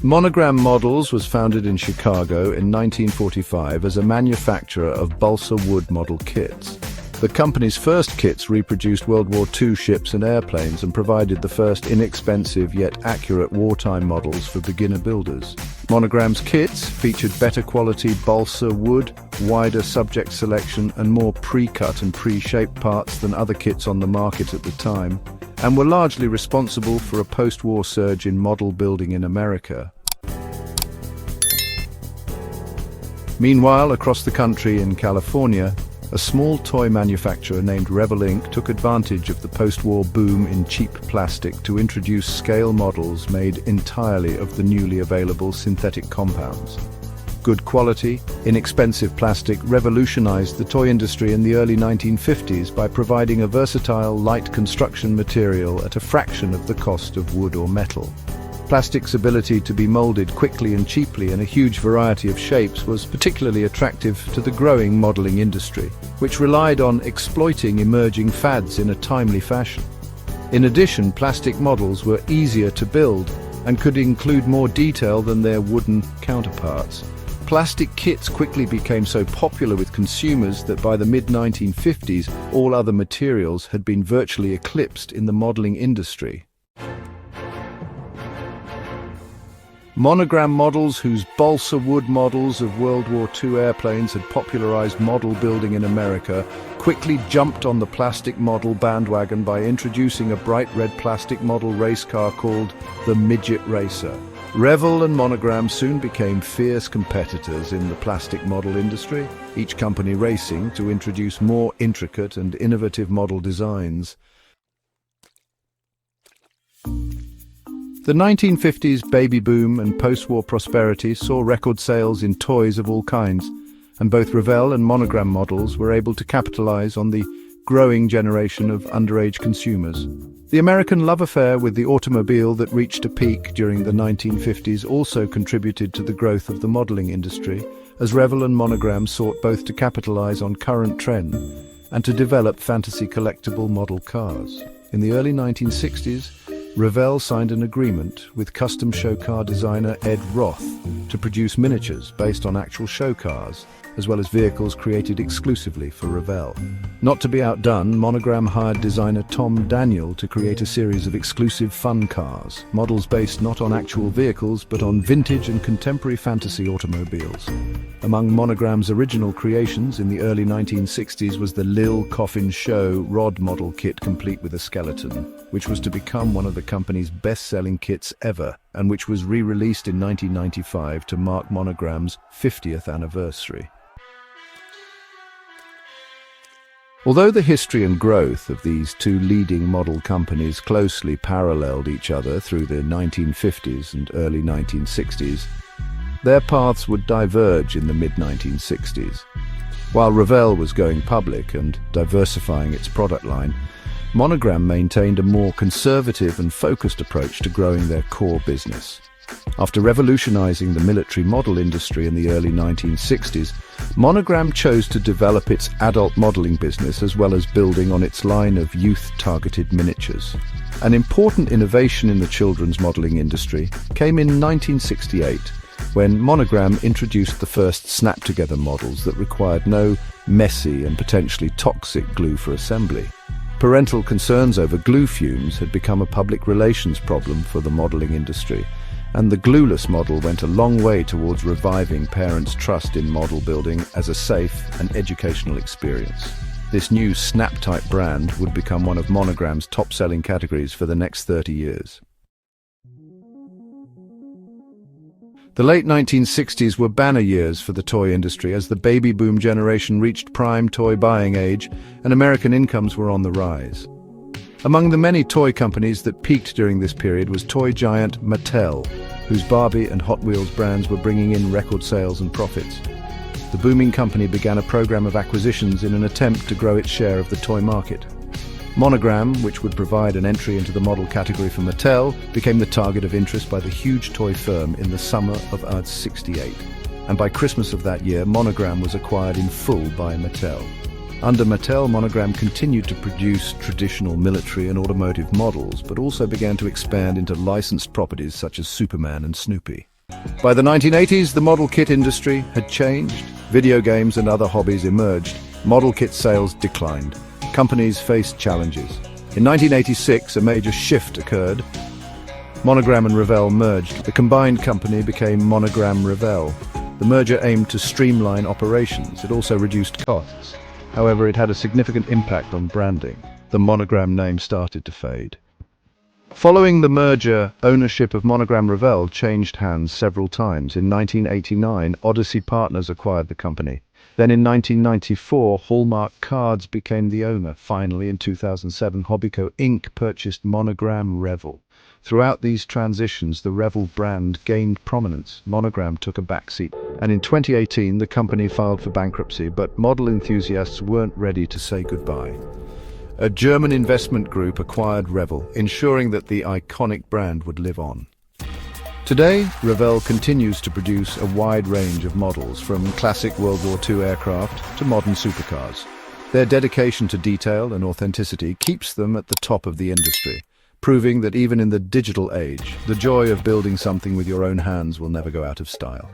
Monogram Models was founded in Chicago in 1945 as a manufacturer of balsa wood model kits. The company's first kits reproduced World War II ships and airplanes and provided the first inexpensive yet accurate wartime models for beginner builders. Monogram's kits featured better quality balsa wood, wider subject selection, and more pre-cut and pre-shaped parts than other kits on the market at the time, and were largely responsible for a post-war surge in model building in America. Meanwhile, across the country in California, a small toy manufacturer named Revell Inc. took advantage of the post-war boom in cheap plastic to introduce scale models made entirely of the newly available synthetic compounds. Good quality, inexpensive plastic revolutionized the toy industry in the early 1950s by providing a versatile, light construction material at a fraction of the cost of wood or metal. Plastic's ability to be molded quickly and cheaply in a huge variety of shapes was particularly attractive to the growing modeling industry, which relied on exploiting emerging fads in a timely fashion. In addition, plastic models were easier to build and could include more detail than their wooden counterparts. Plastic kits quickly became so popular with consumers that by the mid-1950s, all other materials had been virtually eclipsed in the modeling industry. Monogram Models, whose balsa wood models of World War II airplanes had popularized model building in America, quickly jumped on the plastic model bandwagon by introducing a bright red plastic model race car called the Midget Racer. Revell and Monogram soon became fierce competitors in the plastic model industry, each company racing to introduce more intricate and innovative model designs. The 1950s baby boom and post-war prosperity saw record sales in toys of all kinds, and both Revell and Monogram Models were able to capitalize on the growing generation of underage consumers. The American love affair with the automobile that reached a peak during the 1950s also contributed to the growth of the modeling industry, as Revell and Monogram sought both to capitalize on current trend and to develop fantasy collectible model cars. In the early 1960s, Revell signed an agreement with custom show car designer Ed Roth to produce miniatures based on actual show cars, as well as vehicles created exclusively for Revell. Not to be outdone, Monogram hired designer Tom Daniel to create a series of exclusive fun cars, models based not on actual vehicles but on vintage and contemporary fantasy automobiles. Among Monogram's original creations in the early 1960s was the Lil Coffin Show rod model kit complete with a skeleton, which was to become one of the company's best-selling kits ever, and which was re-released in 1995 to mark Monogram's 50th anniversary. Although the history and growth of these two leading model companies closely paralleled each other through the 1950s and early 1960s, their paths would diverge in the mid-1960s. While Revell was going public and diversifying its product line, Monogram maintained a more conservative and focused approach to growing their core business. After revolutionizing the military model industry in the early 1960s, Monogram chose to develop its adult modeling business as well as building on its line of youth-targeted miniatures. An important innovation in the children's modeling industry came in 1968, when Monogram introduced the first snap-together models that required no messy and potentially toxic glue for assembly. Parental concerns over glue fumes had become a public relations problem for the modeling industry, and the glueless model went a long way towards reviving parents' trust in model building as a safe and educational experience. This new snap-type brand would become one of Monogram's top-selling categories for the next 30 years. The late 1960s were banner years for the toy industry as the baby boom generation reached prime toy buying age and American incomes were on the rise. Among the many toy companies that peaked during this period was toy giant Mattel, whose Barbie and Hot Wheels brands were bringing in record sales and profits. The booming company began a program of acquisitions in an attempt to grow its share of the toy market. Monogram, which would provide an entry into the model category for Mattel, became the target of interest by the huge toy firm in the summer of 1968. And by Christmas of that year, Monogram was acquired in full by Mattel. Under Mattel, Monogram continued to produce traditional military and automotive models, but also began to expand into licensed properties such as Superman and Snoopy. By the 1980s, the model kit industry had changed. Video games and other hobbies emerged. Model kit sales declined. Companies faced challenges. In 1986, a major shift occurred. Monogram and Revell merged. The combined company became Monogram Revell. The merger aimed to streamline operations. It also reduced costs. However, it had a significant impact on branding. The Monogram name started to fade. Following the merger, ownership of Monogram Revell changed hands several times. In 1989, Odyssey Partners acquired the company. Then in 1994, Hallmark Cards became the owner. Finally, in 2007, Hobbyco Inc. purchased Monogram Revell. Throughout these transitions, the Revell brand gained prominence. Monogram took a backseat. And in 2018, the company filed for bankruptcy, but model enthusiasts weren't ready to say goodbye. A German investment group acquired Revell, ensuring that the iconic brand would live on. Today, Revell continues to produce a wide range of models, from classic World War II aircraft to modern supercars. Their dedication to detail and authenticity keeps them at the top of the industry, proving that even in the digital age, the joy of building something with your own hands will never go out of style.